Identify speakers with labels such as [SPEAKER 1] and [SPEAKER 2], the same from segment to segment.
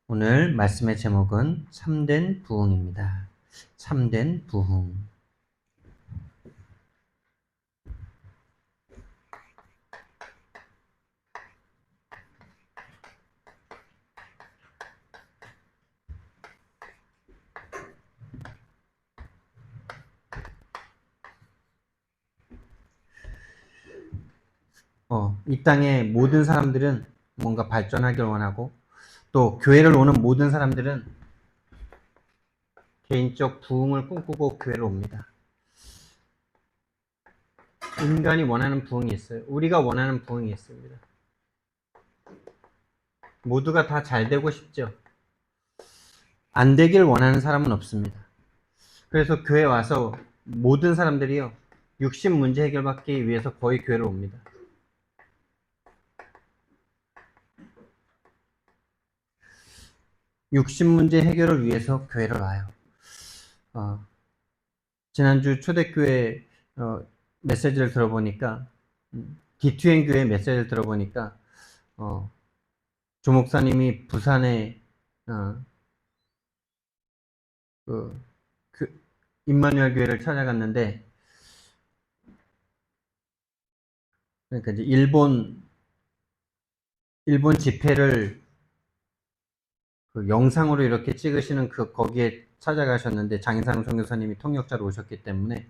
[SPEAKER 1] 오늘 말씀의 제목은 참된 부흥입니다. 참된 부흥. 이 땅의 모든 사람들은 뭔가 발전하길 원하고, 또 교회를 오는 모든 사람들은 개인적 부흥을 꿈꾸고 교회를 옵니다. 인간이 원하는 부흥이 있어요. 우리가 원하는 부흥이 있습니다. 모두가 다 잘 되고 싶죠. 안 되길 원하는 사람은 없습니다. 그래서 교회 와서 모든 사람들이요, 육신 문제 해결받기 위해서 거의 교회를 옵니다. 육신 문제 해결을 위해서 교회를 와요. 지난주 초대교회 메시지를 들어보니까, 기투행 교회 메시지를 들어보니까, 조 목사님이 부산에 임마누엘 교회를 찾아갔는데, 그러니까 이제 일본 집회를 영상으로 이렇게 찍으시는 거기에 찾아가셨는데, 장인상 선교사님이 통역자로 오셨기 때문에,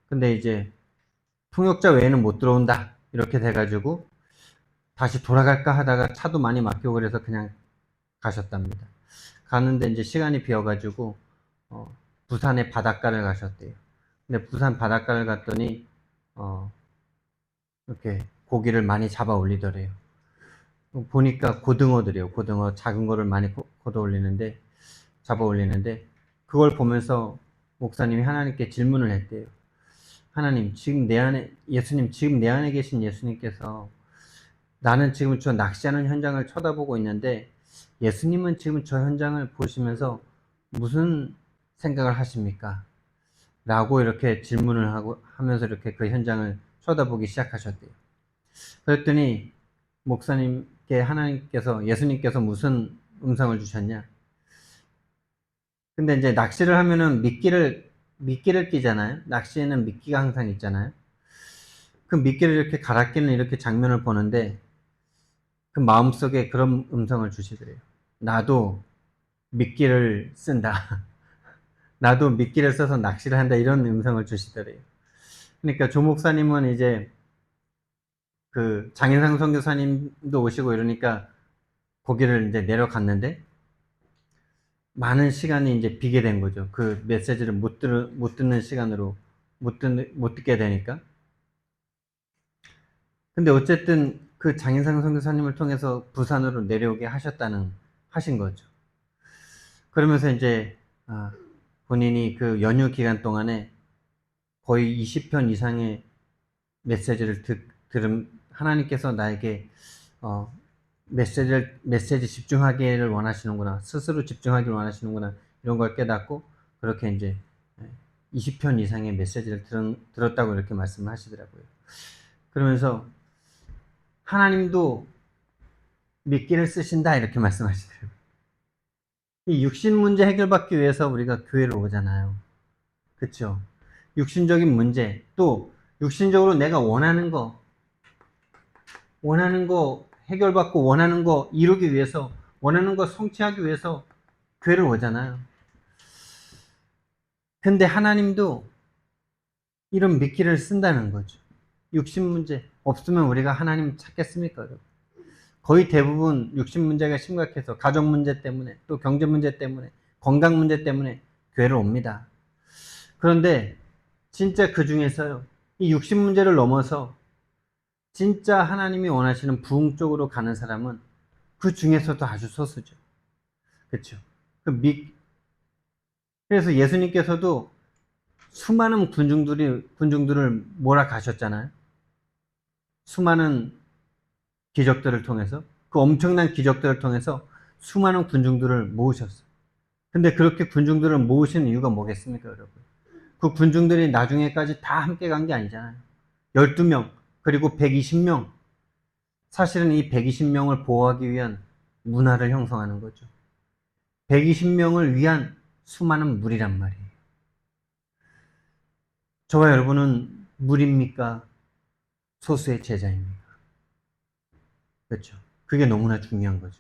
[SPEAKER 1] 근데 이제 통역자 외에는 못 들어온다 이렇게 돼가지고 다시 돌아갈까 하다가 차도 많이 막히고 그래서 그냥 가셨답니다. 가는데 이제 시간이 비어가지고 부산의 바닷가를 가셨대요. 근데 부산 바닷가를 갔더니 이렇게 고기를 많이 잡아 올리더래요. 보니까 고등어들이에요. 고등어 작은 거를 많이 잡아 올리는데, 그걸 보면서 목사님이 하나님께 질문을 했대요. 하나님, 예수님, 지금 내 안에 계신 예수님께서, 나는 지금 저 낚시하는 현장을 쳐다보고 있는데, 예수님은 지금 저 현장을 보시면서 무슨 생각을 하십니까? 라고 이렇게 질문을 하면서 이렇게 그 현장을 쳐다보기 시작하셨대요. 그랬더니 예수님께서 무슨 음성을 주셨냐? 근데 이제 낚시를 하면은 미끼를 끼잖아요. 낚시에는 미끼가 항상 있잖아요. 그 미끼를 이렇게 갈아 끼는 이렇게 장면을 보는데, 그 마음속에 그런 음성을 주시더래요. 나도 미끼를 쓴다. 나도 미끼를 써서 낚시를 한다. 이런 음성을 주시더래요. 그러니까 조 목사님은 이제 그 장인상 선교사님도 오시고 이러니까 거기를 이제 내려갔는데, 많은 시간이 이제 비게 된 거죠. 그 메시지를 못 듣는 시간으로 못 듣게 되니까. 근데 어쨌든 그 장인상 선교사님을 통해서 부산으로 내려오게 하신 거죠. 그러면서 이제 본인이 그 연휴 기간 동안에 거의 20편 이상의 메시지를 들은, 하나님께서 나에게 메시지 집중하기를 원하시는구나, 스스로 집중하기를 원하시는구나, 이런 걸 깨닫고 그렇게 이제 20편 이상의 메시지를 들었다고 이렇게 말씀을 하시더라고요. 그러면서 하나님도 미끼를 쓰신다 이렇게 말씀하시더라고요. 이 육신 문제 해결받기 위해서 우리가 교회를 오잖아요. 그렇죠? 육신적인 문제, 또 육신적으로 내가 원하는 거 해결받고 원하는 거 이루기 위해서, 원하는 거 성취하기 위해서 교회를 오잖아요. 근데 하나님도 이런 미끼를 쓴다는 거죠. 육신 문제 없으면 우리가 하나님 찾겠습니까? 거의 대부분 육신 문제가 심각해서 가족 문제 때문에, 또 경제 문제 때문에, 건강 문제 때문에 교회를 옵니다. 그런데 진짜 그 중에서요, 이 육신 문제를 넘어서 진짜 하나님이 원하시는 부흥 쪽으로 가는 사람은 그 중에서도 아주 소수죠. 그렇죠? 그래서 예수님께서도 수많은 군중들을 몰아가셨잖아요. 수많은 기적들을 통해서, 그 엄청난 기적들을 통해서 수많은 군중들을 모으셨어요. 근데 그렇게 군중들을 모으신 이유가 뭐겠습니까, 여러분? 그 군중들이 나중에까지 다 함께 간 게 아니잖아요. 12명, 그리고 120명. 사실은 이 120명을 보호하기 위한 문화를 형성하는 거죠. 120명을 위한 수많은 물이란 말이에요. 저와 여러분은 물입니까? 소수의 제자입니까? 그렇죠. 그게 너무나 중요한 거죠.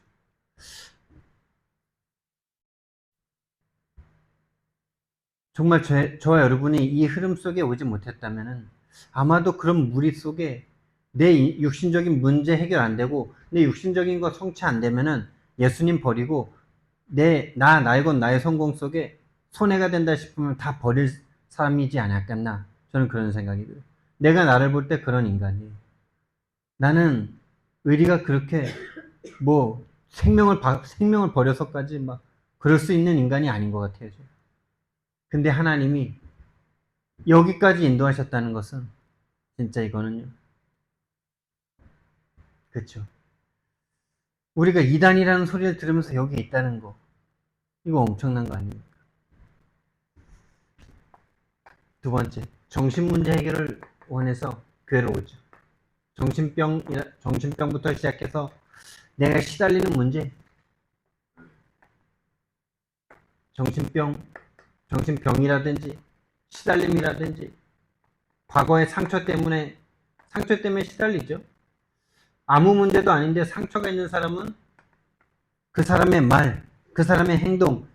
[SPEAKER 1] 정말 저와 여러분이 이 흐름 속에 오지 못했다면 아마도 그런 무리 속에 내 육신적인 문제 해결 안 되고 내 육신적인 거 성취 안 되면은 예수님 버리고 나의 것 나의 성공 속에 손해가 된다 싶으면 다 버릴 사람이지 않았겠나. 저는 그런 생각이 들어요. 내가 나를 볼 때 그런 인간이에요. 나는 의리가 그렇게 뭐 생명을 버려서까지 막 그럴 수 있는 인간이 아닌 것 같아요. 근데 하나님이 여기까지 인도하셨다는 것은 진짜 이거는요. 그렇죠. 우리가 이단이라는 소리를 들으면서 여기 있다는 거. 이거 엄청난 거 아닙니까? 두 번째, 정신문제 해결을 원해서 교회로 오죠. 정신병부터 시작해서 내가 시달리는 문제, 정신병이라든지 시달림이라든지 과거의 상처 때문에 시달리죠. 아무 문제도 아닌데 상처가 있는 사람은 그 사람의 말, 그 사람의 행동,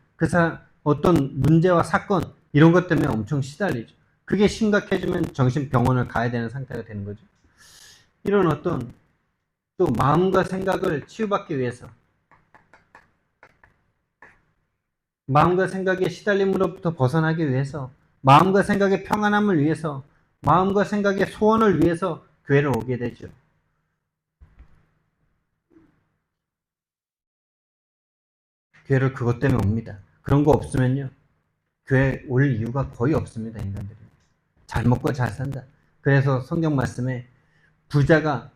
[SPEAKER 1] 어떤 문제와 사건 이런 것 때문에 엄청 시달리죠. 그게 심각해지면 정신병원을 가야 되는 상태가 되는 거죠. 이런 어떤 또 마음과 생각을 치유받기 위해서 마음과 생각의 시달림으로부터 벗어나기 위해서 마음과 생각의 평안함을 위해서 마음과 생각의 소원을 위해서 교회를 오게 되죠. 교회를 그것 때문에 옵니다. 그런 거 없으면요. 교회 올 이유가 거의 없습니다. 인간들이. 잘 먹고 잘 산다. 그래서 성경 말씀에 부자가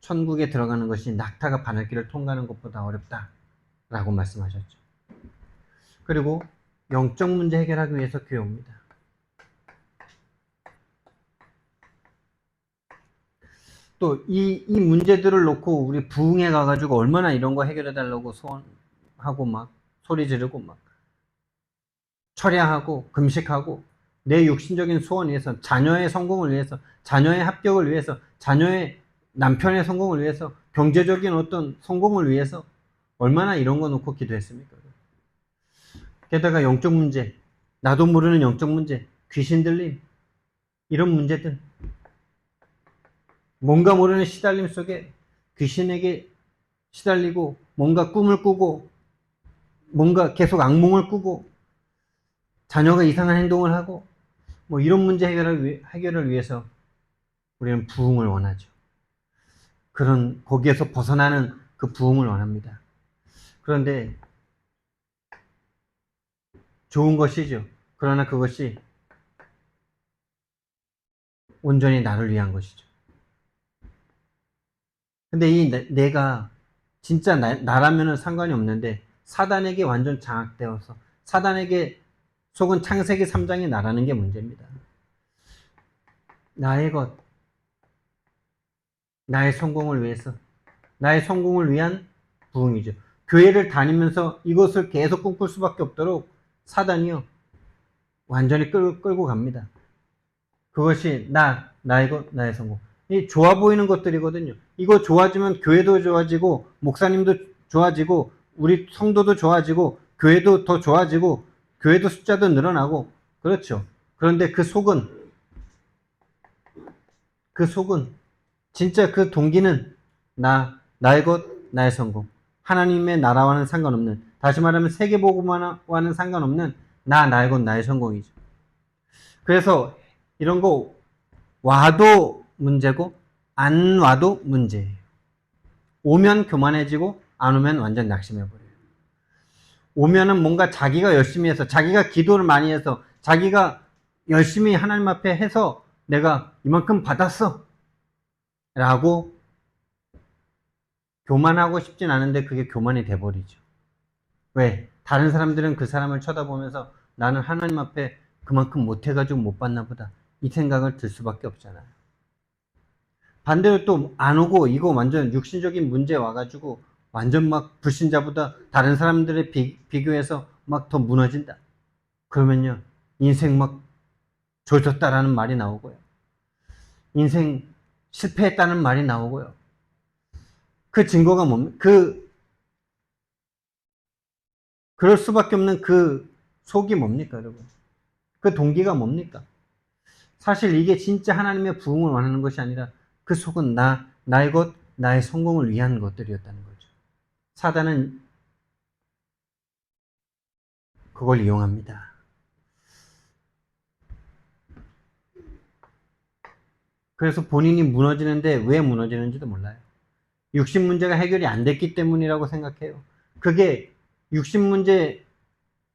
[SPEAKER 1] 천국에 들어가는 것이 낙타가 바늘길을 통과하는 것보다 어렵다. 라고 말씀하셨죠. 그리고 영적 문제 해결하기 위해서 교회 옵니다. 또 이 문제들을 놓고 우리 부흥회 가가지고 얼마나 이런 거 해결해달라고 소원하고 막 소리 지르고 막 철야하고 금식하고 내 육신적인 소원 위해서 자녀의 성공을 위해서 자녀의 합격을 위해서 자녀의 남편의 성공을 위해서 경제적인 어떤 성공을 위해서 얼마나 이런 거 놓고 기도했습니까? 게다가 영적 문제, 나도 모르는 영적 문제, 귀신 들림 이런 문제들 뭔가 모르는 시달림 속에 귀신에게 시달리고 뭔가 꿈을 꾸고 뭔가 계속 악몽을 꾸고 자녀가 이상한 행동을 하고 뭐 이런 문제 해결을 위해서 우리는 부흥을 원하죠. 거기에서 벗어나는 그 부흥을 원합니다. 그런데 좋은 것이죠. 그러나 그것이 온전히 나를 위한 것이죠. 근데 내가 진짜 나라면은 상관이 없는데 사단에게 완전 장악되어서 사단에게 속은 창세기 3장이 나라는 게 문제입니다. 나의 것, 나의 성공을 위해서, 나의 성공을 위한 부흥이죠. 교회를 다니면서 이것을 계속 꿈꿀 수밖에 없도록 사단이요 완전히 끌고 갑니다. 그것이 나의 것, 나의 성공. 이 좋아 보이는 것들이거든요. 이거 좋아지면 교회도 좋아지고 목사님도 좋아지고 우리 성도도 좋아지고 교회도 더 좋아지고 교회도 숫자도 늘어나고 그렇죠. 그런데 그 속은 진짜 그 동기는 나의 것, 나의 성공. 하나님의 나라와는 상관없는, 다시 말하면 세계복음화와는 상관없는 나의 것, 나의 성공이죠. 그래서 이런 거 와도 문제고 안 와도 문제예요. 오면 교만해지고 안 오면 완전 낙심해버려요. 오면은 뭔가 자기가 열심히 해서 자기가 기도를 많이 해서 자기가 열심히 하나님 앞에 해서 내가 이만큼 받았어 라고 교만하고 싶진 않은데 그게 교만이 돼버리죠. 왜? 다른 사람들은 그 사람을 쳐다보면서 나는 하나님 앞에 그만큼 못해가지고 못 받나 보다 이 생각을 들 수밖에 없잖아요. 반대로 또 안 오고 이거 완전 육신적인 문제 와가지고 완전 막 불신자보다 다른 사람들의 비교해서 막 더 무너진다. 그러면요, 인생 막 조졌다라는 말이 나오고요. 인생 실패했다는 말이 나오고요. 그 증거가 뭡니까? 그럴 수밖에 없는 그 속이 뭡니까, 여러분? 그 동기가 뭡니까? 사실 이게 진짜 하나님의 부흥을 원하는 것이 아니라 그 속은 나의 것, 나의 성공을 위한 것들이었다는 거죠. 사단은 그걸 이용합니다. 그래서 본인이 무너지는데 왜 무너지는지도 몰라요. 육신 문제가 해결이 안 됐기 때문이라고 생각해요. 그게 육신 문제,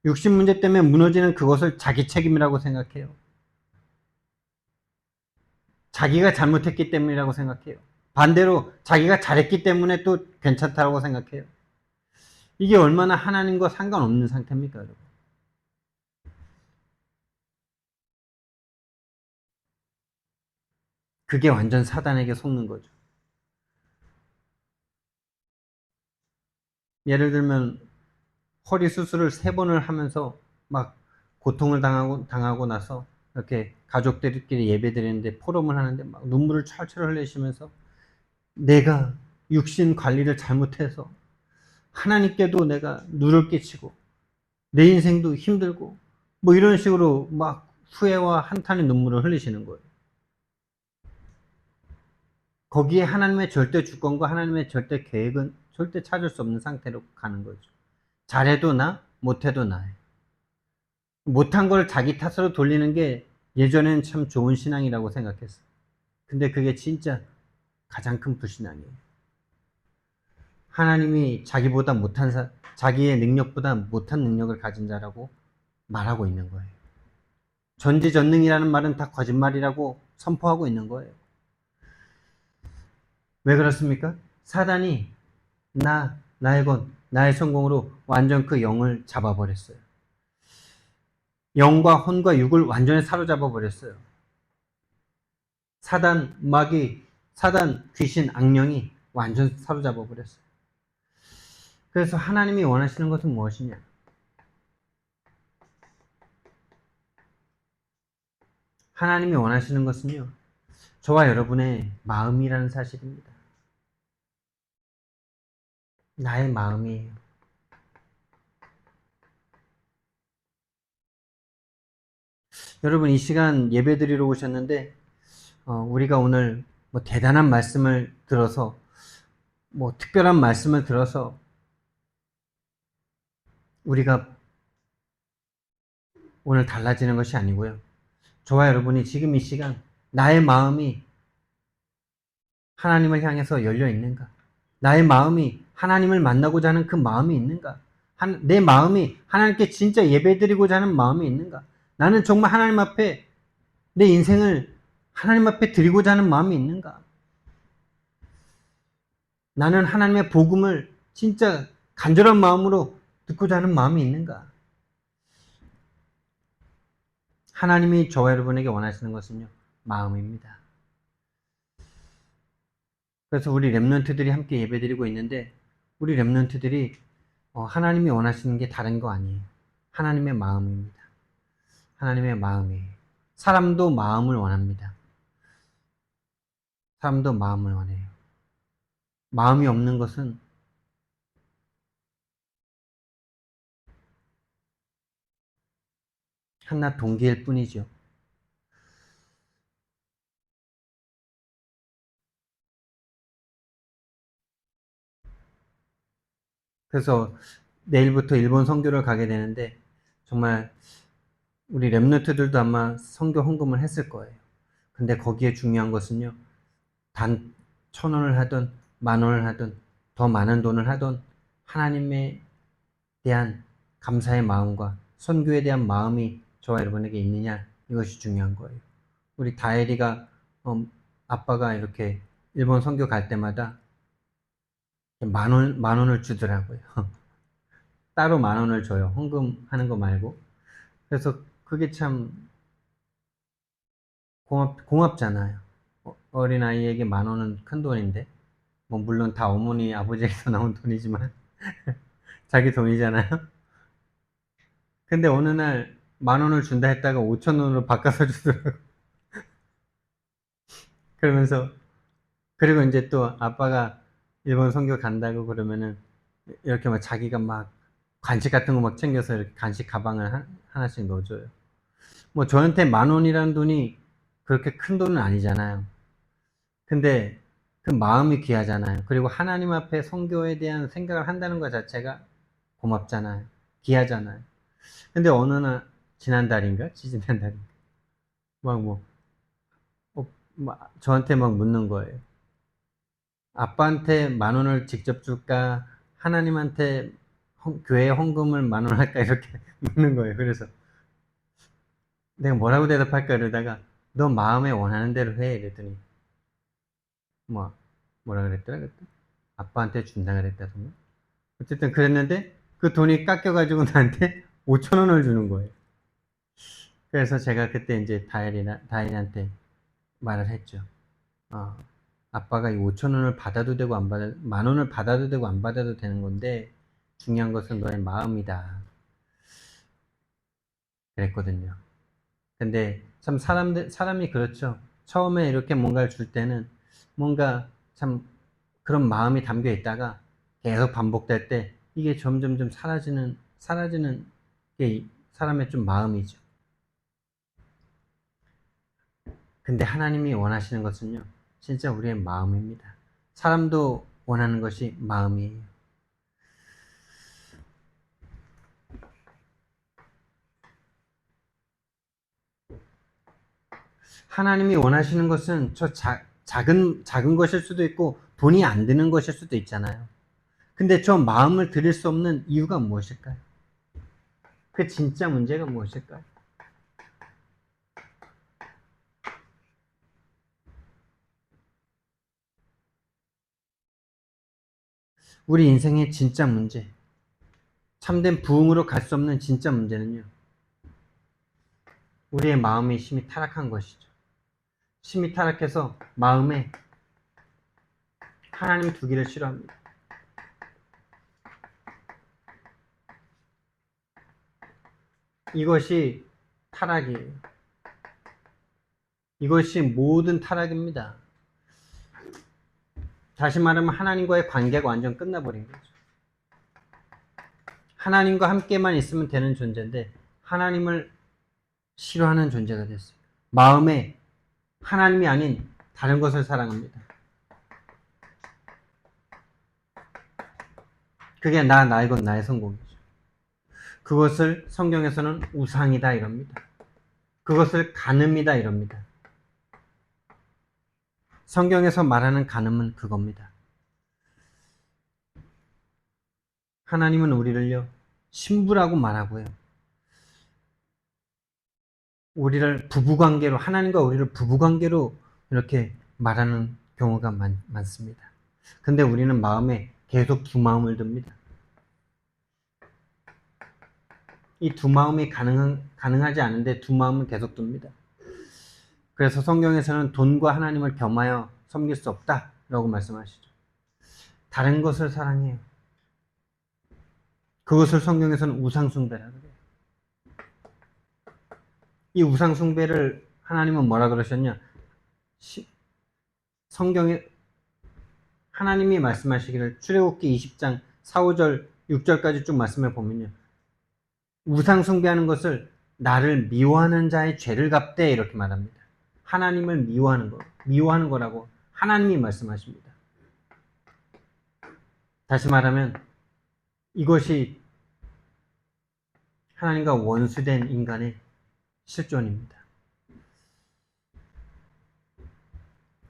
[SPEAKER 1] 육신 문제 때문에 무너지는 그것을 자기 책임이라고 생각해요. 자기가 잘못했기 때문이라고 생각해요. 반대로 자기가 잘했기 때문에 또 괜찮다고 생각해요. 이게 얼마나 하나님과 상관없는 상태입니까, 여러분? 그게 완전 사단에게 속는 거죠. 예를 들면 허리 수술을 3번을 하면서 막 고통을 당하고 나서 이렇게 가족들끼리 예배 드리는데 포럼을 하는데 막 눈물을 철철 흘리시면서 내가 육신 관리를 잘못해서 하나님께도 내가 누를 끼치고 내 인생도 힘들고 뭐 이런 식으로 막 후회와 한탄의 눈물을 흘리시는 거예요. 거기에 하나님의 절대 주권과 하나님의 절대 계획은 절대 찾을 수 없는 상태로 가는 거죠. 잘해도 나, 못해도 나예요. 못한 걸 자기 탓으로 돌리는 게 예전엔 참 좋은 신앙이라고 생각했어요. 근데 그게 진짜 가장 큰 불신앙이에요. 하나님이 자기의 능력보다 못한 능력을 가진 자라고 말하고 있는 거예요. 전지전능이라는 말은 다 거짓말이라고 선포하고 있는 거예요. 왜 그렇습니까? 사단이 나의 것, 나의 성공으로 완전 그 영을 잡아버렸어요. 영과 혼과 육을 완전히 사로잡아 버렸어요. 사단, 귀신, 악령이 완전 사로잡아 버렸어요. 그래서 하나님이 원하시는 것은 무엇이냐? 하나님이 원하시는 것은요, 저와 여러분의 마음이라는 사실입니다. 나의 마음이에요. 여러분, 이 시간 예배 드리러 오셨는데, 우리가 오늘 뭐 대단한 말씀을 들어서, 뭐 특별한 말씀을 들어서, 우리가 오늘 달라지는 것이 아니고요. 저와 여러분이 지금 이 시간, 나의 마음이 하나님을 향해서 열려 있는가? 나의 마음이 하나님을 만나고자 하는 그 마음이 있는가? 내 마음이 하나님께 진짜 예배드리고자 하는 마음이 있는가? 나는 정말 하나님 앞에 내 인생을 하나님 앞에 드리고자 하는 마음이 있는가? 나는 하나님의 복음을 진짜 간절한 마음으로 듣고자 하는 마음이 있는가? 하나님이 저와 여러분에게 원하시는 것은요, 마음입니다. 그래서 우리 렘넌트들이 함께 예배드리고 있는데, 우리 렘넌트들이 하나님이 원하시는 게 다른 거 아니에요. 하나님의 마음입니다. 하나님의 마음이에요. 사람도 마음을 원합니다. 사람도 마음을 원해요. 마음이 없는 것은 한낱 동기일 뿐이죠. 그래서 내일부터 일본 선교를 가게 되는데 정말 우리 렘너트들도 아마 선교 헌금을 했을 거예요. 근데 거기에 중요한 것은요. 단 1,000원을 하든 10,000원을 하든 더 많은 돈을 하든 하나님에 대한 감사의 마음과 선교에 대한 마음이 저와 여러분에게 있느냐 이것이 중요한 거예요. 우리 다혜리가 아빠가 이렇게 일본 선교 갈 때마다 10,000원을 주더라고요. 따로 10,000원을 줘요. 헌금하는 거 말고. 그래서 그게 참 고맙잖아요. 어린아이에게 10,000원은 큰 돈인데. 뭐 물론 다 어머니 아버지에서 나온 돈이지만 자기 돈이잖아요. 근데 어느 날 10,000원을 준다 했다가 5,000원으로 바꿔서 주더라고. 그러면서 그리고 이제 또 아빠가 일본 선교 간다고 그러면은 이렇게 막 자기가 막 간식 같은 거 막 챙겨서 이렇게 간식 가방을 하나씩 넣어줘요. 뭐 저한테 10,000원이라는 돈이 그렇게 큰 돈은 아니잖아요. 근데 그 마음이 귀하잖아요. 그리고 하나님 앞에 선교에 대한 생각을 한다는 것 자체가 고맙잖아요. 귀하잖아요. 근데 어느 날 지난달인가? 지지난달인가? 막 뭐, 저한테 막 묻는 거예요. 아빠한테 10,000원을 직접 줄까? 하나님한테 교회 헌금을 10,000원 할까? 이렇게 묻는 거예요. 그래서 내가 뭐라고 대답할까? 이러다가 너 마음에 원하는 대로 해. 이랬더니 뭐, 뭐라 그랬더라? 그때? 아빠한테 준다 그랬다던가? 어쨌든 그랬는데 그 돈이 깎여가지고 나한테 5,000원을 주는 거예요. 그래서 제가 그때 이제 다일이한테 말을 했죠. 어, 아빠가 이 5,000원을 받아도 되고 안 받아도, 10,000원을 받아도 되고 안 받아도 되는 건데 중요한 것은 너의 마음이다. 그랬거든요. 근데 참 사람이 그렇죠. 처음에 이렇게 뭔가를 줄 때는 뭔가 참 그런 마음이 담겨 있다가 계속 반복될 때 이게 점점 좀 사라지는 게 사람의 좀 마음이죠. 근데 하나님이 원하시는 것은요, 진짜 우리의 마음입니다. 사람도 원하는 것이 마음이에요. 하나님이 원하시는 것은 작은 것일 수도 있고 돈이 안 드는 것일 수도 있잖아요. 근데 저 마음을 드릴 수 없는 이유가 무엇일까요? 그 진짜 문제가 무엇일까요? 우리 인생의 진짜 문제, 참된 부흥으로 갈 수 없는 진짜 문제는요, 우리의 마음이 심히 타락한 것이죠. 심히 타락해서 마음에 하나님 두기를 싫어합니다. 이것이 타락이에요. 이것이 모든 타락입니다. 다시 말하면 하나님과의 관계가 완전 끝나버린 거죠. 하나님과 함께만 있으면 되는 존재인데 하나님을 싫어하는 존재가 됐어요. 마음에 하나님이 아닌 다른 것을 사랑합니다. 그게 나의 것, 나의 성공이죠. 그것을 성경에서는 우상이다 이럽니다. 그것을 간음이다 이럽니다. 성경에서 말하는 간음은 그겁니다. 하나님은 우리를요, 신부라고 말하고요. 우리를 부부관계로, 하나님과 우리를 부부관계로 이렇게 말하는 경우가 많습니다. 근데 우리는 마음에 계속 두 마음을 듭니다. 이 두 마음이 가능하지 않은데 두 마음은 계속 듭니다. 그래서 성경에서는 돈과 하나님을 겸하여 섬길 수 없다 라고 말씀하시죠. 다른 것을 사랑해요. 그것을 성경에서는 우상숭배라고 해요. 이 우상숭배를 하나님은 뭐라 그러셨냐? 성경에 하나님이 말씀하시기를 출애굽기 20장 4, 5절, 6절까지 쭉 말씀해 보면요. 우상숭배하는 것을 나를 미워하는 자의 죄를 갚되 이렇게 말합니다. 하나님을 미워하는 거라고 하나님이 말씀하십니다. 다시 말하면 이것이 하나님과 원수된 인간의 실존입니다.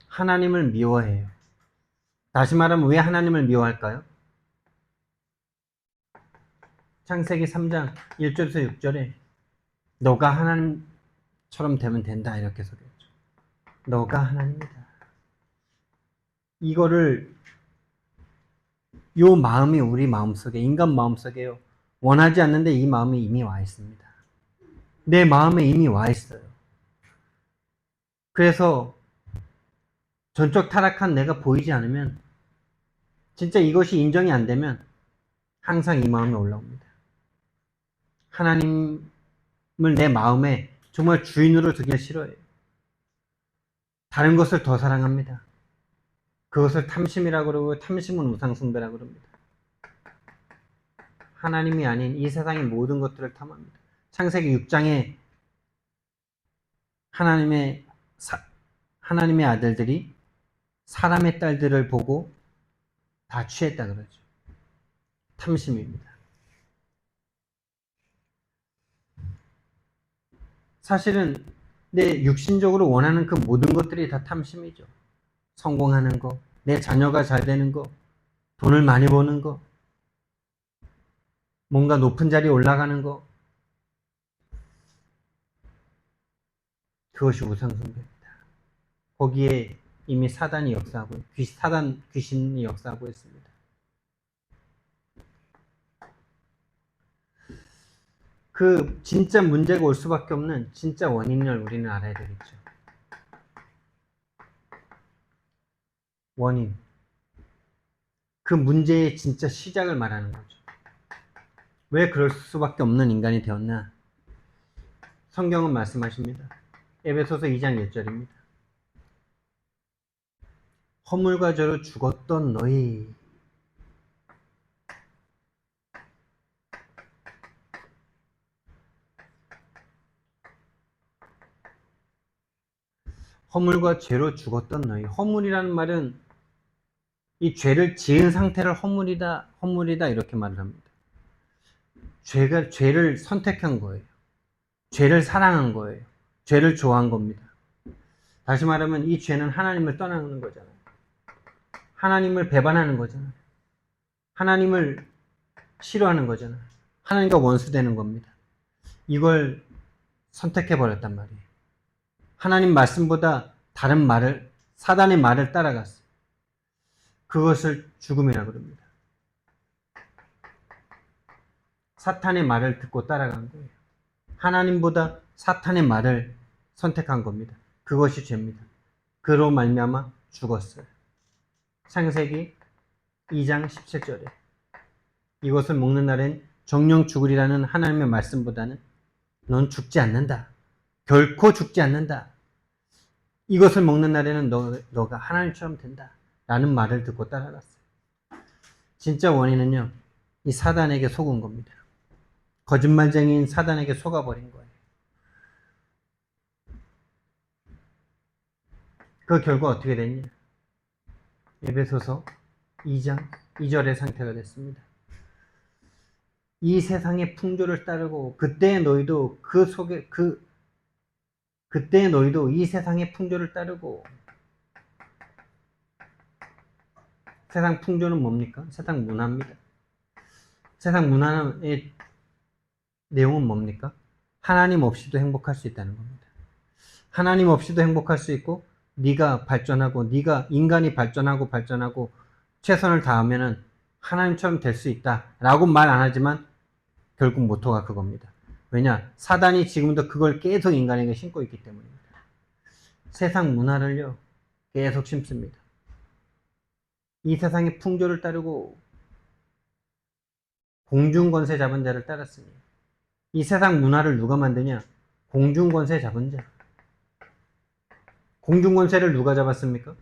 [SPEAKER 1] 하나님을 미워해요. 다시 말하면 왜 하나님을 미워할까요? 창세기 3장 1절에서 6절에 너가 하나님처럼 되면 된다 이렇게 소개했죠. 너가 하나님이다. 이거를 요 마음이 우리 마음속에 인간 마음속에요. 원하지 않는데 이 마음이 이미 와 있습니다. 내 마음에 이미 와 있어요. 그래서 전적 타락한 내가 보이지 않으면 진짜 이것이 인정이 안 되면 항상 이 마음이 올라옵니다. 하나님을 내 마음에 정말 주인으로 두기가 싫어요. 다른 것을 더 사랑합니다. 그것을 탐심이라고 그러고 탐심은 우상숭배라고 그럽니다. 하나님이 아닌 이 세상의 모든 것들을 탐합니다. 창세기 6장에 하나님의 아들들이 사람의 딸들을 보고 다 취했다 그러죠. 탐심입니다. 사실은 내 육신적으로 원하는 그 모든 것들이 다 탐심이죠. 성공하는 거, 내 자녀가 잘 되는 거, 돈을 많이 버는 거, 뭔가 높은 자리에 올라가는 거, 그것이 우상숭배입니다. 거기에 이미 사단이 역사하고, 귀신이 역사하고 있습니다. 그 진짜 문제가 올 수밖에 없는 진짜 원인을 우리는 알아야 되겠죠. 원인. 그 문제의 진짜 시작을 말하는 거죠. 왜 그럴 수밖에 없는 인간이 되었나? 성경은 말씀하십니다. 에베소서 2장 1절입니다. 허물과 죄로 죽었던 너희. 허물과 죄로 죽었던 너희. 허물이라는 말은 이 죄를 지은 상태를 허물이다 이렇게 말을 합니다. 죄를 선택한 거예요. 죄를 사랑한 거예요. 죄를 좋아한 겁니다. 다시 말하면 이 죄는 하나님을 떠나는 거잖아요. 하나님을 배반하는 거잖아요. 하나님을 싫어하는 거잖아요. 하나님과 원수되는 겁니다. 이걸 선택해버렸단 말이에요. 하나님 말씀보다 다른 말을, 사단의 말을 따라갔어요. 그것을 죽음이라고 그럽니다. 사탄의 말을 듣고 따라간 거예요. 하나님보다 사탄의 말을 선택한 겁니다. 그것이 죄입니다. 그로 말미암아 죽었어요. 창세기 2장 17절에 이것을 먹는 날엔 정령 죽으리라는 하나님의 말씀보다는 넌 죽지 않는다. 결코 죽지 않는다. 이것을 먹는 날에는 너가 하나님처럼 된다. 라는 말을 듣고 따라갔어요. 진짜 원인은요, 이 사단에게 속은 겁니다. 거짓말쟁이인 사단에게 속아버린 거예요. 그 결과 어떻게 됐냐? 에베소서 2장 2절의 상태가 됐습니다. 이 세상의 풍조를 따르고 그때의 너희도 그때의 너희도 이 세상의 풍조를 따르고. 세상 풍조는 뭡니까? 세상 문화입니다. 세상 문화의 내용은 뭡니까? 하나님 없이도 행복할 수 있다는 겁니다. 하나님 없이도 행복할 수 있고, 네가 인간이 발전하고 최선을 다하면은 하나님처럼 될 수 있다 라고 말 안 하지만 결국 모토가 그겁니다. 왜냐? 사단이 지금도 그걸 계속 인간에게 심고 있기 때문입니다. 세상 문화를요 계속 심습니다. 이 세상의 풍조를 따르고 공중권세 잡은 자를 따랐으니. 이 세상 문화를 누가 만드냐? 공중권세 잡은 자. 공중권세를 누가 잡았습니까?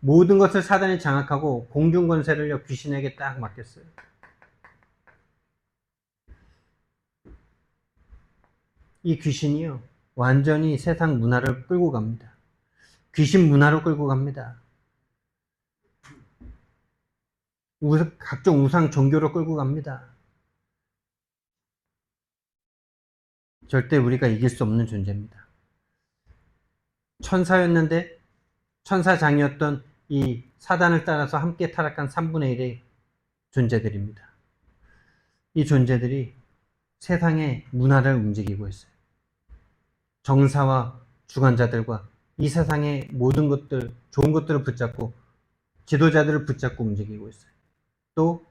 [SPEAKER 1] 모든 것을 사단이 장악하고 공중권세를요 귀신에게 딱 맡겼어요. 이 귀신이요 완전히 세상 문화를 끌고 갑니다. 귀신 문화로 끌고 갑니다. 각종 우상 종교로 끌고 갑니다. 절대 우리가 이길 수 없는 존재입니다. 천사였는데 천사장이었던 이 사단을 따라서 함께 타락한 3분의 1의 존재들입니다. 이 존재들이 세상의 문화를 움직이고 있어요. 정사와 주관자들과 이 세상의 모든 것들, 좋은 것들을 붙잡고 지도자들을 붙잡고 움직이고 있어요. 또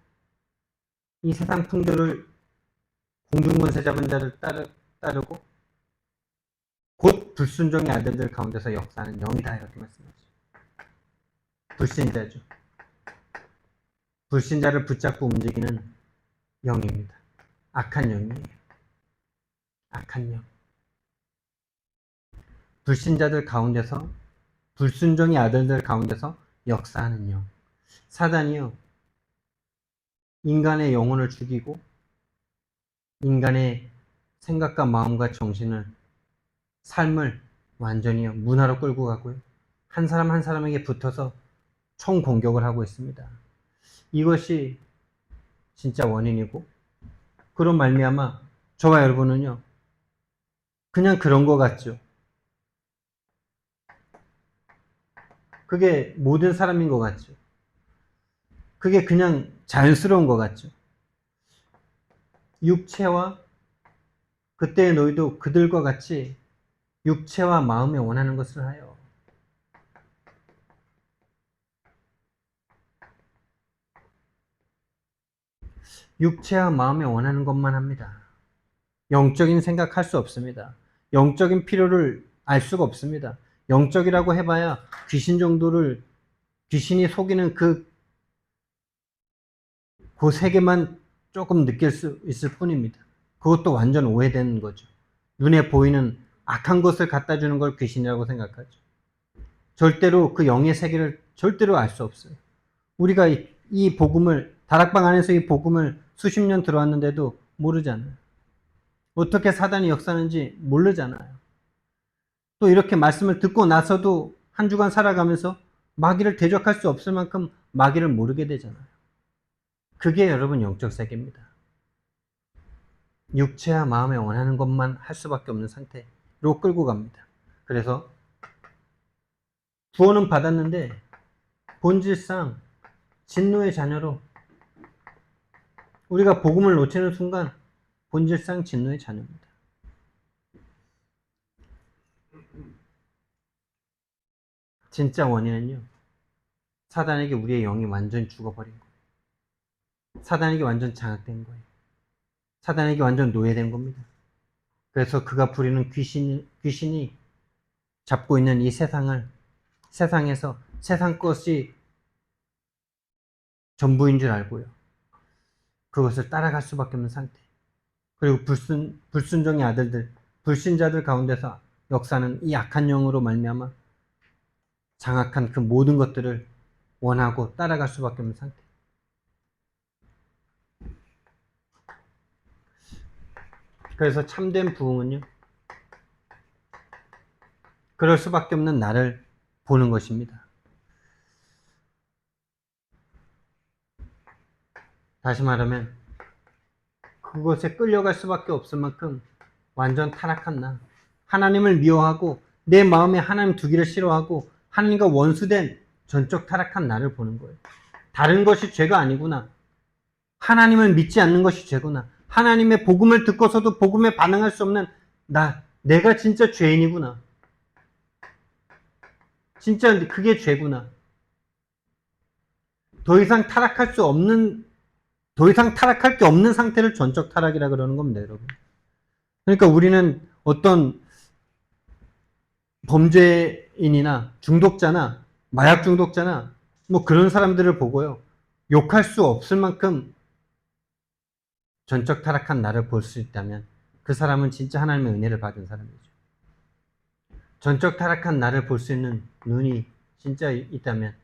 [SPEAKER 1] 이 세상 풍조를 공중권세 잡은 자를 따르고 곧 불순종의 아들들 가운데서 역사하는 영이다 이렇게 말씀하죠. 불신자죠. 불신자를 붙잡고 움직이는 영입니다. 악한 영이에요. 악한 영. 불신자들 가운데서, 불순종의 아들들 가운데서 역사하는 영. 사단이요, 인간의 영혼을 죽이고 인간의 생각과 마음과 정신을, 삶을 완전히 문화로 끌고 가고요, 한 사람 한 사람에게 붙어서 총 공격을 하고 있습니다. 이것이 진짜 원인이고, 그런 말미암아 저와 여러분은요, 그냥 그런 것 같죠. 그게 모든 사람인 것 같죠. 그게 그냥 자연스러운 것 같죠. 육체와, 그때의 너희도 그들과 같이 육체와 마음에 원하는 것을 하여. 육체와 마음에 원하는 것만 합니다. 영적인 생각할 수 없습니다. 영적인 필요를 알 수가 없습니다. 영적이라고 해봐야 귀신 정도를, 귀신이 속이는 그 세계만 조금 느낄 수 있을 뿐입니다. 그것도 완전 오해되는 거죠. 눈에 보이는 악한 것을 갖다 주는 걸 귀신이라고 생각하죠. 절대로 그 영의 세계를 절대로 알 수 없어요. 우리가 이 복음을, 다락방 안에서 이 복음을 수십 년 들어왔는데도 모르잖아요. 어떻게 사단이 역사하는지 모르잖아요. 또 이렇게 말씀을 듣고 나서도 한 주간 살아가면서 마귀를 대적할 수 없을 만큼 마귀를 모르게 되잖아요. 그게 여러분 영적 세계입니다. 육체와 마음에 원하는 것만 할 수밖에 없는 상태로 끌고 갑니다. 그래서 구원은 받았는데 본질상 진노의 자녀로, 우리가 복음을 놓치는 순간 본질상 진노의 자녀입니다. 진짜 원인은요, 사단에게 우리의 영이 완전히 죽어버린 거예요. 사단에게 완전 장악된 거예요. 사단에게 완전 노예된 겁니다. 그래서 그가 부리는 귀신이 잡고 있는 이 세상에서 세상 것이 전부인 줄 알고요, 그것을 따라갈 수밖에 없는 상태. 그리고 불순종의 아들들, 불신자들 가운데서 역사는 이 악한 영으로 말미암아 장악한 그 모든 것들을 원하고 따라갈 수밖에 없는 상태. 그래서 참된 부흥은요, 그럴 수밖에 없는 나를 보는 것입니다. 다시 말하면 그것에 끌려갈 수밖에 없을 만큼 완전 타락한 나, 하나님을 미워하고 내 마음에 하나님 두기를 싫어하고 하나님과 원수된 전적 타락한 나를 보는 거예요. 다른 것이 죄가 아니구나. 하나님을 믿지 않는 것이 죄구나. 하나님의 복음을 듣고서도 복음에 반응할 수 없는 내가 진짜 죄인이구나. 진짜 그게 죄구나. 더 이상 타락할 게 없는 상태를 전적 타락이라 그러는 겁니다, 여러분. 그러니까 우리는 어떤 범죄인이나 중독자나 마약 중독자나 뭐 그런 사람들을 보고요, 욕할 수 없을 만큼 전적 타락한 나를 볼 수 있다면 그 사람은 진짜 하나님의 은혜를 받은 사람이죠. 전적 타락한 나를 볼 수 있는 눈이 진짜 있다면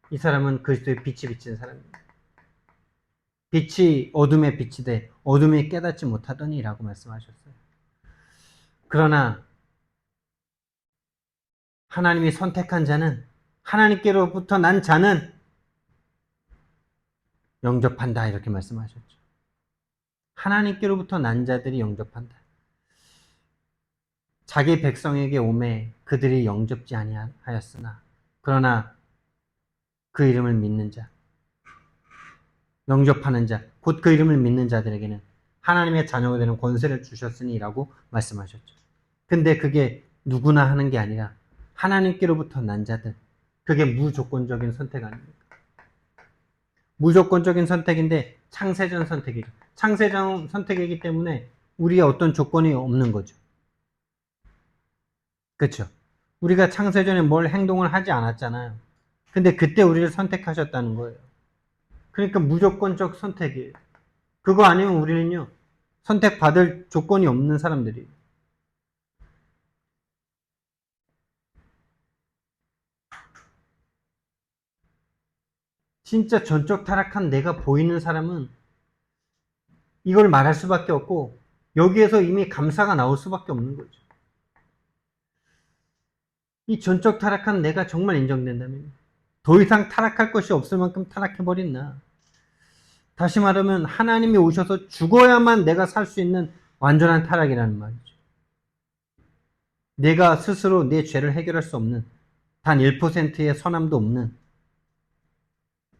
[SPEAKER 1] 이 사람은 그리스도의 빛이 비친 사람입니다. 빛이 어둠에 비치되 어둠이 깨닫지 못하더니 라고 말씀하셨어요. 그러나 하나님이 선택한 자는, 하나님께로부터 난 자는 영접한다, 이렇게 말씀하셨죠. 하나님께로부터 난 자들이 영접한다. 자기 백성에게 오매 그들이 영접지 아니하였으나 그러나 그 이름을 믿는 자, 영접하는 자, 곧 그 이름을 믿는 자들에게는 하나님의 자녀가 되는 권세를 주셨으니 라고 말씀하셨죠. 근데 그게 누구나 하는 게 아니라 하나님께로부터 난 자들, 그게 무조건적인 선택 아닙니까? 무조건적인 선택인데 창세전 선택이죠. 창세전 선택이기 때문에 우리의 어떤 조건이 없는 거죠. 그렇죠? 우리가 창세전에 뭘 행동을 하지 않았잖아요. 근데 그때 우리를 선택하셨다는 거예요. 그러니까 무조건적 선택이에요. 그거 아니면 우리는요, 선택받을 조건이 없는 사람들이에요. 진짜 전적 타락한 내가 보이는 사람은 이걸 말할 수밖에 없고, 여기에서 이미 감사가 나올 수밖에 없는 거죠. 이 전적 타락한 내가 정말 인정된다면, 더 이상 타락할 것이 없을 만큼 타락해버린 나. 다시 말하면 하나님이 오셔서 죽어야만 내가 살 수 있는 완전한 타락이라는 말이죠. 내가 스스로 내 죄를 해결할 수 없는, 단 1%의 선함도 없는,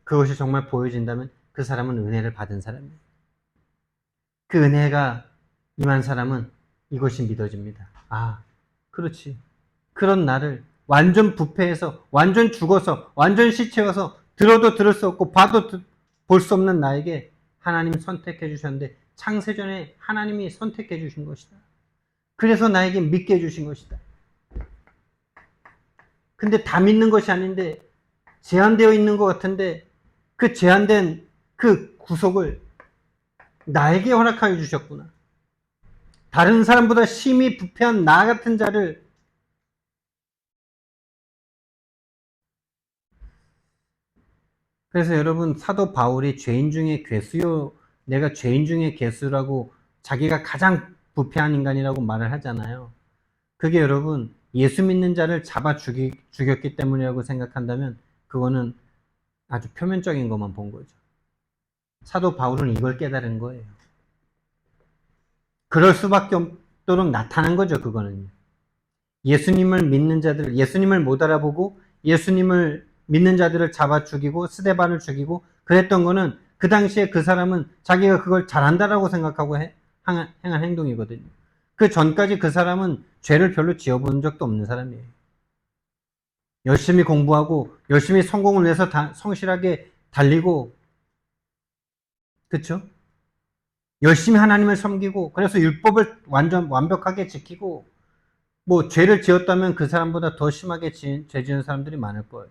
[SPEAKER 1] 그것이 정말 보여진다면 그 사람은 은혜를 받은 사람이에요. 그 은혜가 임한 사람은 이것이 믿어집니다. 아, 그렇지. 그런 나를 완전 부패해서, 완전 죽어서, 완전 시체여서 들어도 들을 수 없고 봐도 볼 수 없는 나에게 하나님 선택해 주셨는데, 창세전에 하나님이 선택해 주신 것이다. 그래서 나에게 믿게 해주신 것이다. 근데 다 믿는 것이 아닌데 제한되어 있는 것 같은데, 그 제한된 그 구속을 나에게 허락하여 주셨구나. 다른 사람보다 심히 부패한 나 같은 자를, 그래서 여러분, 사도 바울이 죄인 중에 괴수요, 내가 죄인 중에 괴수라고 자기가 가장 부패한 인간이라고 말을 하잖아요. 그게 여러분, 예수 믿는 자를 잡아 죽였기 때문이라고 생각한다면 그거는 아주 표면적인 것만 본 거죠. 사도 바울은 이걸 깨달은 거예요. 그럴 수밖에 없도록 나타난 거죠, 그거는. 예수님을 믿는 자들, 예수님을 못 알아보고 예수님을 믿는 자들을 잡아 죽이고 스데반을 죽이고 그랬던 거는, 그 당시에 그 사람은 자기가 그걸 잘한다라고 생각하고 행한 행동이거든요. 그 전까지 그 사람은 죄를 별로 지어본 적도 없는 사람이에요. 열심히 공부하고 열심히 성공을 위해서 성실하게 달리고, 그쵸? 열심히 하나님을 섬기고, 그래서 율법을 완벽하게 지키고, 뭐 죄를 지었다면 그 사람보다 더 심하게 죄 지은 사람들이 많을 거예요.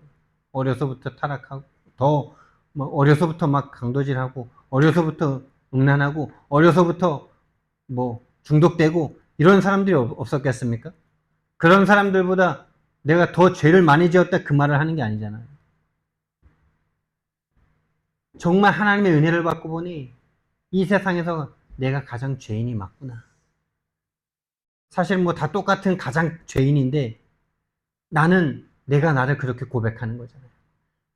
[SPEAKER 1] 어려서부터 타락하고, 뭐 어려서부터 막 강도질하고, 어려서부터 음란하고, 어려서부터 뭐 중독되고, 이런 사람들이 없었겠습니까? 그런 사람들보다 내가 더 죄를 많이 지었다 그 말을 하는 게 아니잖아요. 정말 하나님의 은혜를 받고 보니 이 세상에서 내가 가장 죄인이 맞구나. 사실 뭐 다 똑같은 가장 죄인인데, 나는 내가 나를 그렇게 고백하는 거잖아요.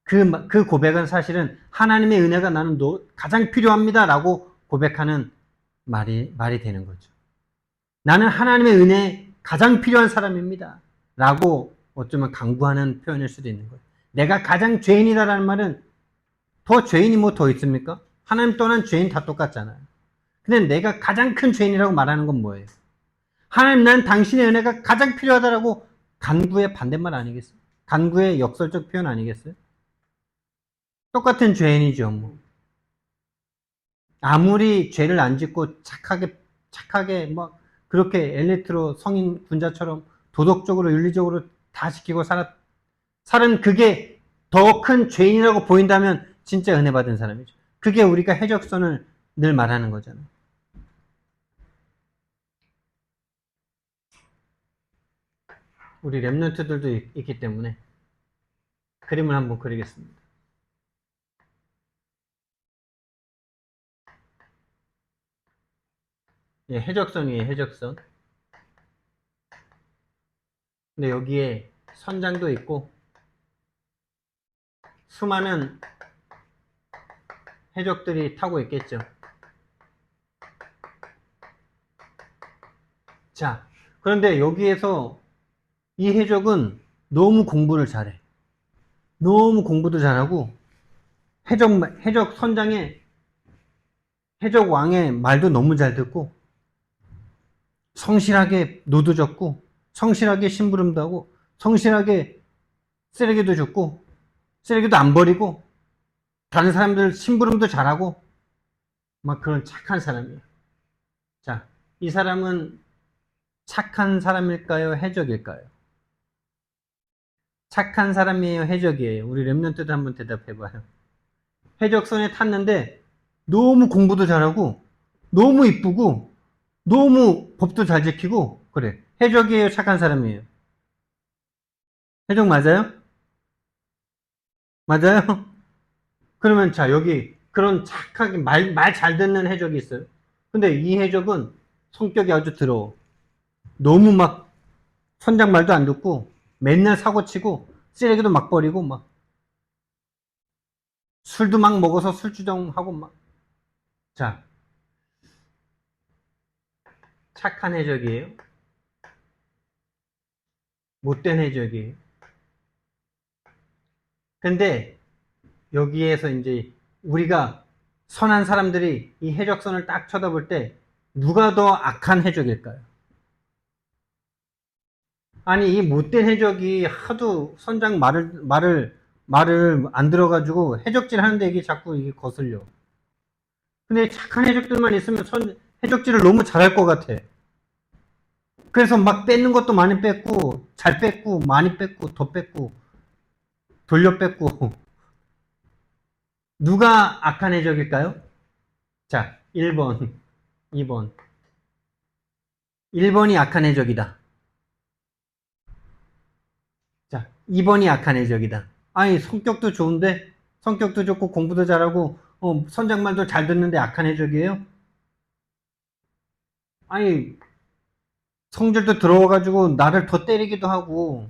[SPEAKER 1] 그 고백은 사실은 하나님의 은혜가 나는 가장 필요합니다 라고 고백하는 말이 되는 거죠. 나는 하나님의 은혜 가장 필요한 사람입니다 라고 어쩌면 강구하는 표현일 수도 있는 거예요. 내가 가장 죄인이다라는 말은, 더 죄인이 뭐 더 있습니까? 하나님 떠난 죄인 다 똑같잖아요. 근데 내가 가장 큰 죄인이라고 말하는 건 뭐예요? 하나님, 난 당신의 은혜가 가장 필요하다라고 간구의 반대말 아니겠어요? 간구의 역설적 표현 아니겠어요? 똑같은 죄인이죠, 뭐. 아무리 죄를 안 짓고 착하게 뭐 그렇게 엘리트로 성인 군자처럼 도덕적으로 윤리적으로 다 지키고 살은 그게 더 큰 죄인이라고 보인다면 진짜 은혜 받은 사람이죠. 그게 우리가 해적선을 늘 말하는 거잖아요. 우리 랩런트들도 있기 때문에 그림을 한번 그리겠습니다. 예, 해적선이에요, 해적선. 근데 여기에 선장도 있고 수많은 해적들이 타고 있겠죠. 자, 그런데 여기에서 이 해적은 너무 공부를 잘해. 너무 공부도 잘하고, 해적 선장의, 해적 왕의 말도 너무 잘 듣고, 성실하게 노도 젓고, 성실하게 심부름도 하고, 성실하게 쓰레기도 줍고, 쓰레기도 안 버리고, 다른 사람들 심부름도 잘하고, 막 그런 착한 사람이에요. 자, 이 사람은 착한 사람일까요? 해적일까요? 착한 사람이에요? 해적이에요? 우리 랩런트도 한번 대답해봐요. 해적선에 탔는데 너무 공부도 잘하고 너무 이쁘고 너무 법도 잘 지키고 그래. 해적이에요, 착한 사람이에요? 해적 맞아요? 맞아요? 그러면 자, 여기 그런 착하게 말 잘 듣는 해적이 있어요. 근데 이 해적은 성격이 아주 더러워. 너무 막 선장 말도 안 듣고 맨날 사고 치고 쓰레기도 막 버리고 막 술도 막 먹어서 술주정하고 막. 자, 착한 해적이에요? 못된 해적이에요? 근데 여기에서 이제 우리가 선한 사람들이 이 해적선을 딱 쳐다볼 때 누가 더 악한 해적일까요? 아니, 이 못된 해적이 하도 선장 말을 안 들어가지고 해적질 하는데 이게 자꾸 이게 거슬려. 근데 착한 해적들만 있으면 해적질을 너무 잘할 것 같아. 그래서 막 뺏는 것도 많이 뺏고, 잘 뺏고, 많이 뺏고, 더 뺏고, 돌려 뺏고. 누가 악한 해적일까요? 자, 1번, 2번. 1번이 악한 해적이다. 자, 2번이 악한 해적이다. 아니, 성격도 좋은데, 성격도 좋고, 공부도 잘하고, 선장말도 잘 듣는데 악한 해적이에요? 아니, 성질도 들어와가지고, 나를 더 때리기도 하고,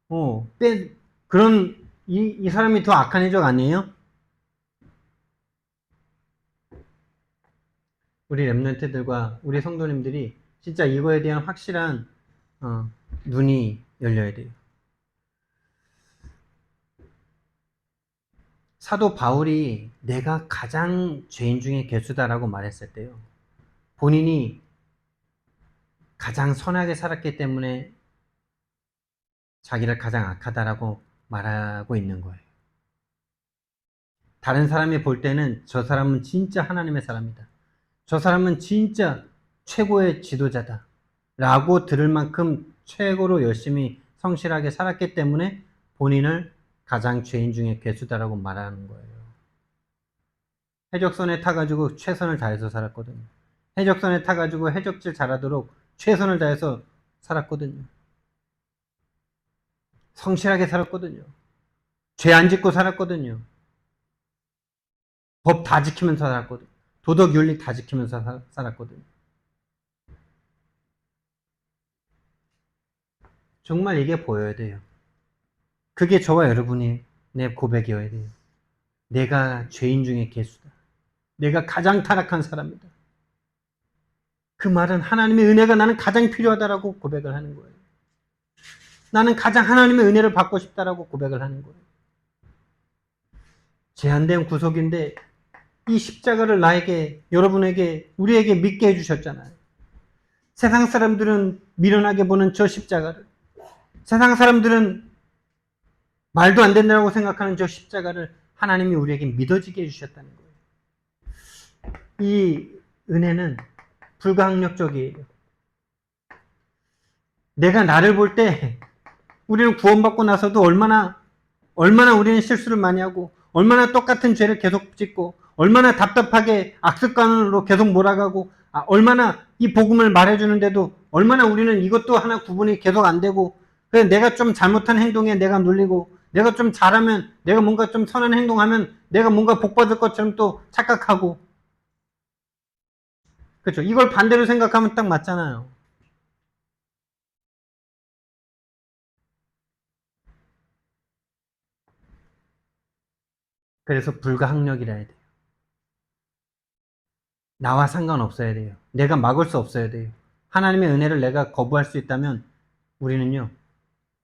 [SPEAKER 1] 어, 빼, 그런, 이 사람이 더 악한 해적 아니에요? 우리 랩런트들과 우리 성도님들이 진짜 이거에 대한 확실한, 어, 눈이 열려야 돼요. 사도 바울이 내가 가장 죄인 중에 괴수다라고 말했을 때요. 본인이 가장 선하게 살았기 때문에 자기를 가장 악하다라고 말하고 있는 거예요. 다른 사람이 볼 때는 저 사람은 진짜 하나님의 사람이다. 저 사람은 진짜 최고의 지도자다. 라고 들을 만큼 최고로 열심히 성실하게 살았기 때문에 본인을 가장 죄인 중에 괴수다라고 말하는 거예요. 해적선에 타가지고 최선을 다해서 살았거든요. 해적선에 타가지고 해적질 잘하도록 최선을 다해서 살았거든요. 성실하게 살았거든요. 죄 안 짓고 살았거든요. 법 다 지키면서 살았거든요. 도덕 윤리 다 지키면서 살았거든요. 정말 이게 보여야 돼요. 그게 저와 여러분이 내 고백이어야 돼요. 내가 죄인 중에 괴수다. 내가 가장 타락한 사람이다. 그 말은 하나님의 은혜가 나는 가장 필요하다라고 고백을 하는 거예요. 나는 가장 하나님의 은혜를 받고 싶다라고 고백을 하는 거예요. 제한된 구속인데 이 십자가를 나에게, 여러분에게, 우리에게 믿게 해주셨잖아요. 세상 사람들은 미련하게 보는 저 십자가를, 세상 사람들은 말도 안 된다고 생각하는 저 십자가를 하나님이 우리에게 믿어지게 해주셨다는 거예요. 이 은혜는 불가항력적이에요. 내가 나를 볼 때 우리는 구원받고 나서도 얼마나 우리는 실수를 많이 하고 얼마나 똑같은 죄를 계속 짓고 얼마나 답답하게 악습관으로 계속 몰아가고 얼마나 이 복음을 말해주는데도 얼마나 우리는 이것도 하나 구분이 계속 안 되고 그래서 내가 좀 잘못한 행동에 내가 눌리고 내가 좀 잘하면 내가 뭔가 좀 선한 행동하면 내가 뭔가 복받을 것처럼 또 착각하고 그렇죠. 이걸 반대로 생각하면 딱 맞잖아요. 그래서 불가항력이라 해야 돼요. 나와 상관없어야 돼요. 내가 막을 수 없어야 돼요. 하나님의 은혜를 내가 거부할 수 있다면 우리는요,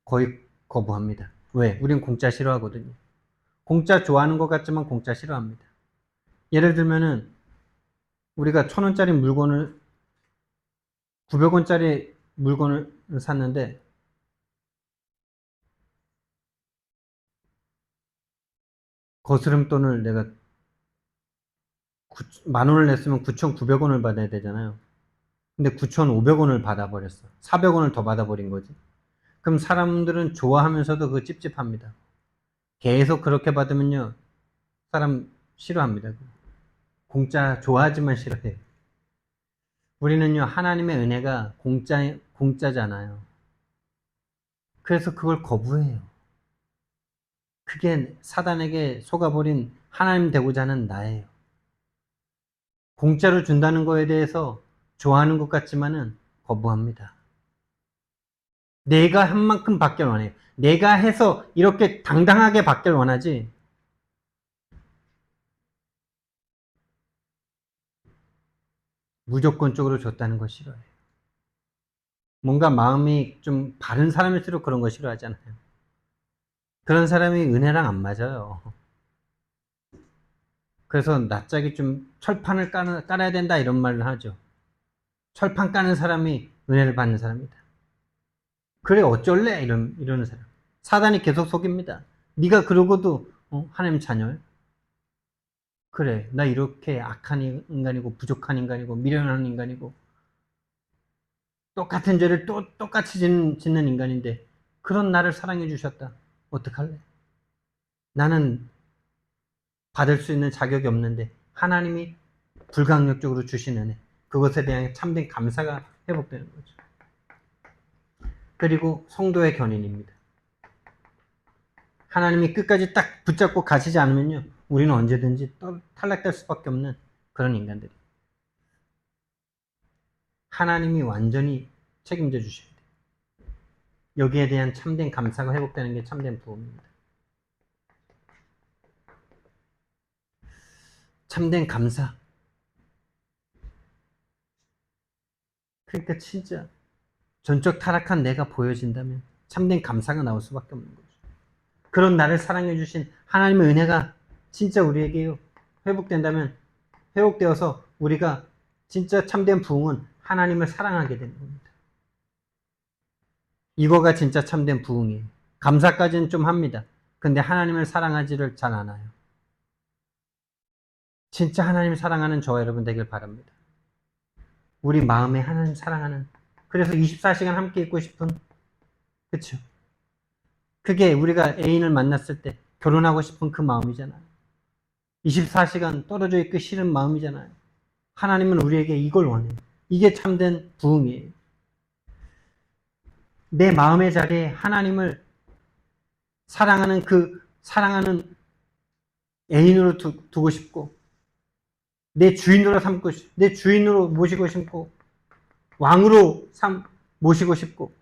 [SPEAKER 1] 거의 거부합니다. 왜? 우린 공짜 싫어하거든요. 공짜 좋아하는 것 같지만 공짜 싫어합니다. 예를 들면은 우리가 1,000원짜리 물건을 900원짜리 물건을 샀는데 거스름돈을 내가 10,000원을 냈으면 9,900원을 받아야 되잖아요. 근데 9,500원을 받아버렸어. 400원을 더 받아버린 거지. 그럼 사람들은 좋아하면서도 그 찝찝합니다. 계속 그렇게 받으면요, 사람 싫어합니다. 공짜 좋아하지만 싫어해요. 우리는요, 하나님의 은혜가 공짜잖아요. 그래서 그걸 거부해요. 그게 사단에게 속아버린 하나님 되고자 하는 나예요. 공짜로 준다는 거에 대해서 좋아하는 것 같지만은 거부합니다. 내가 한 만큼 받길 원해요. 내가 해서 이렇게 당당하게 받길 원하지. 무조건적으로 줬다는 거 싫어해요. 뭔가 마음이 좀 바른 사람일수록 그런 거 싫어하잖아요. 그런 사람이 은혜랑 안 맞아요. 그래서 낯짝이 좀 철판을 깔아야 된다 이런 말을 하죠. 철판 까는 사람이 은혜를 받는 사람이다. 그래 어쩔래 이러는 사람. 사단이 계속 속입니다. 네가 그러고도 하나님 자녀야? 그래 나 이렇게 악한 인간이고 부족한 인간이고 미련한 인간이고 똑같은 죄를 또 똑같이 짓는 인간인데 그런 나를 사랑해 주셨다. 어떡할래? 나는 받을 수 있는 자격이 없는데 하나님이 불강력적으로 주신 은혜, 그것에 대한 참된 감사가 회복되는 거죠. 그리고 성도의 견인입니다. 하나님이 끝까지 딱 붙잡고 가시지 않으면요, 우리는 언제든지 탈락될 수밖에 없는 그런 인간들이. 하나님이 완전히 책임져 주셔야 돼요. 여기에 대한 참된 감사가 회복되는 게 참된 부흥입니다. 참된 감사. 그러니까 진짜 전적 타락한 내가 보여진다면 참된 감사가 나올 수밖에 없는 거죠. 그런 나를 사랑해 주신 하나님의 은혜가 진짜 우리에게 회복된다면, 회복되어서 우리가 진짜 참된 부흥은 하나님을 사랑하게 되는 겁니다. 이거가 진짜 참된 부흥이에요. 감사까지는 좀 합니다. 근데 하나님을 사랑하지를 잘 않아요. 진짜 하나님을 사랑하는 저와 여러분 되길 바랍니다. 우리 마음에 하나님 사랑하는, 그래서 24시간 함께 있고 싶은, 그쵸? 그게 우리가 애인을 만났을 때 결혼하고 싶은 그 마음이잖아요. 24시간 떨어져 있기 싫은 마음이잖아요. 하나님은 우리에게 이걸 원해요. 이게 참된 부흥이에요. 내 마음의 자리에 하나님을 사랑하는 사랑하는 애인으로 두고 싶고, 내 주인으로 삼고 싶고, 내 주인으로 모시고 싶고, 왕으로 모시고 싶고,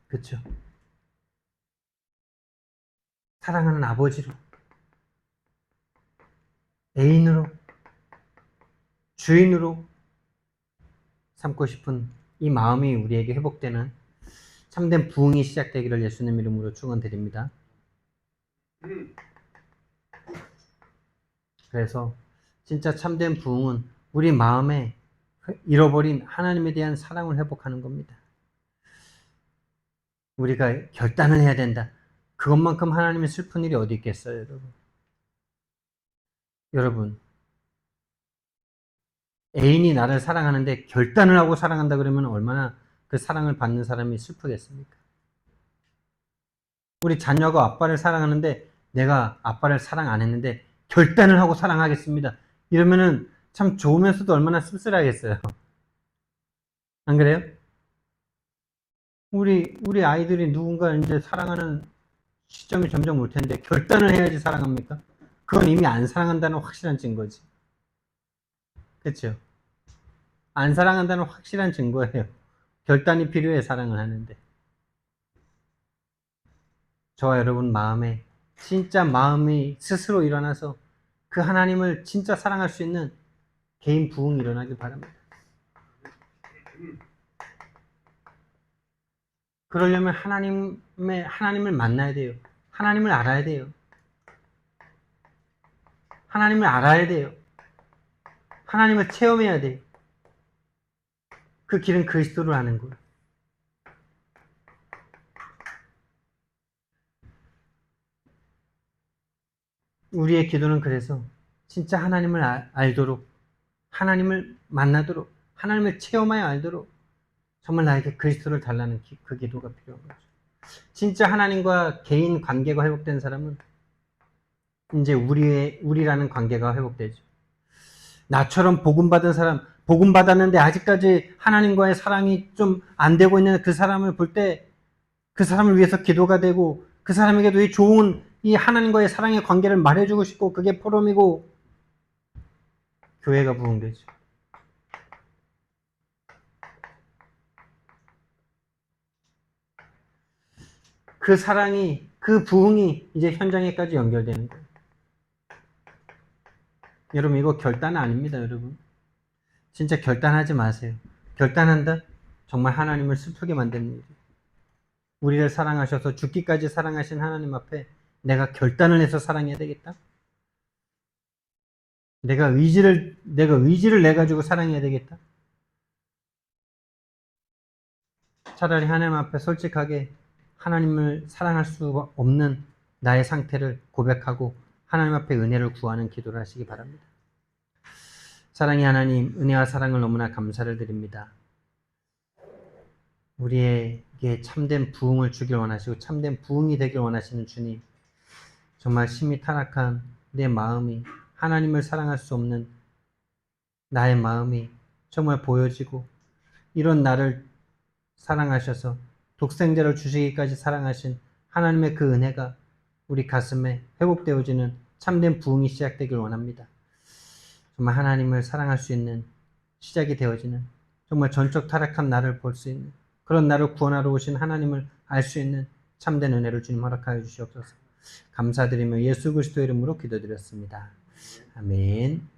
[SPEAKER 1] 그쵸? 사랑하는 아버지로, 애인으로, 주인으로 삼고 싶은 이 마음이 우리에게 회복되는 참된 부흥이 시작되기를 예수님 이름으로 축원드립니다. 그래서 진짜 참된 부흥은 우리 마음에 잃어버린 하나님에 대한 사랑을 회복하는 겁니다. 우리가 결단을 해야 된다. 그것만큼 하나님이 슬픈 일이 어디 있겠어요, 여러분? 여러분, 애인이 나를 사랑하는데 결단을 하고 사랑한다 그러면 얼마나 그 사랑을 받는 사람이 슬프겠습니까? 우리 자녀가 아빠를 사랑하는데 내가 아빠를 사랑 안 했는데 결단을 하고 사랑하겠습니다. 이러면은 참 좋으면서도 얼마나 씁쓸하겠어요. 안 그래요? 우리 아이들이 누군가 이제 사랑하는 시점이 점점 올 텐데 결단을 해야지 사랑합니까? 그건 이미 안 사랑한다는 확실한 증거지. 그렇죠? 안 사랑한다는 확실한 증거예요. 결단이 필요해 사랑을 하는데. 저와 여러분 마음에 진짜 마음이 스스로 일어나서 그 하나님을 진짜 사랑할 수 있는 개인 부흥이 일어나길 바랍니다. 그러려면 하나님을 만나야 돼요. 하나님을 알아야 돼요. 하나님을 알아야 돼요. 하나님을 체험해야 돼요. 그 길은 그리스도를 아는 거예요. 우리의 기도는 그래서 진짜 하나님을 알도록, 하나님을 만나도록, 하나님을 체험하여 알도록 정말 나에게 그리스도를 달라는 그 기도가 필요한 거죠. 진짜 하나님과 개인 관계가 회복된 사람은 이제 우리라는 관계가 회복되죠. 나처럼 복음받은 사람, 복음받았는데 아직까지 하나님과의 사랑이 좀 안 되고 있는 그 사람을 볼 때 그 사람을 위해서 기도가 되고 그 사람에게도 이 좋은 이 하나님과의 사랑의 관계를 말해주고 싶고 그게 포럼이고 교회가 부흥되죠. 그 사랑이, 그 부흥이 이제 현장에까지 연결되는 거예요. 여러분, 이거 결단 아닙니다, 여러분. 진짜 결단하지 마세요. 결단한다? 정말 하나님을 슬프게 만드는 일이에요. 우리를 사랑하셔서 죽기까지 사랑하신 하나님 앞에 내가 결단을 해서 사랑해야 되겠다? 내가 의지를 내 가지고 사랑해야 되겠다? 차라리 하나님 앞에 솔직하게 하나님을 사랑할 수 없는 나의 상태를 고백하고 하나님 앞에 은혜를 구하는 기도를 하시기 바랍니다. 사랑의 하나님, 은혜와 사랑을 너무나 감사를 드립니다. 우리에게 참된 부흥을 주길 원하시고 참된 부흥이 되길 원하시는 주님, 정말 심히 타락한 내 마음이 하나님을 사랑할 수 없는 나의 마음이 정말 보여지고 이런 나를 사랑하셔서 독생자를 주시기까지 사랑하신 하나님의 그 은혜가 우리 가슴에 회복되어지는 참된 부흥이 시작되길 원합니다. 정말 하나님을 사랑할 수 있는 시작이 되어지는 정말 전적 타락한 나를 볼 수 있는 그런 나를 구원하러 오신 하나님을 알 수 있는 참된 은혜를 주님 허락하여 주시옵소서. 감사드리며 예수 그리스도의 이름으로 기도드렸습니다. 아멘.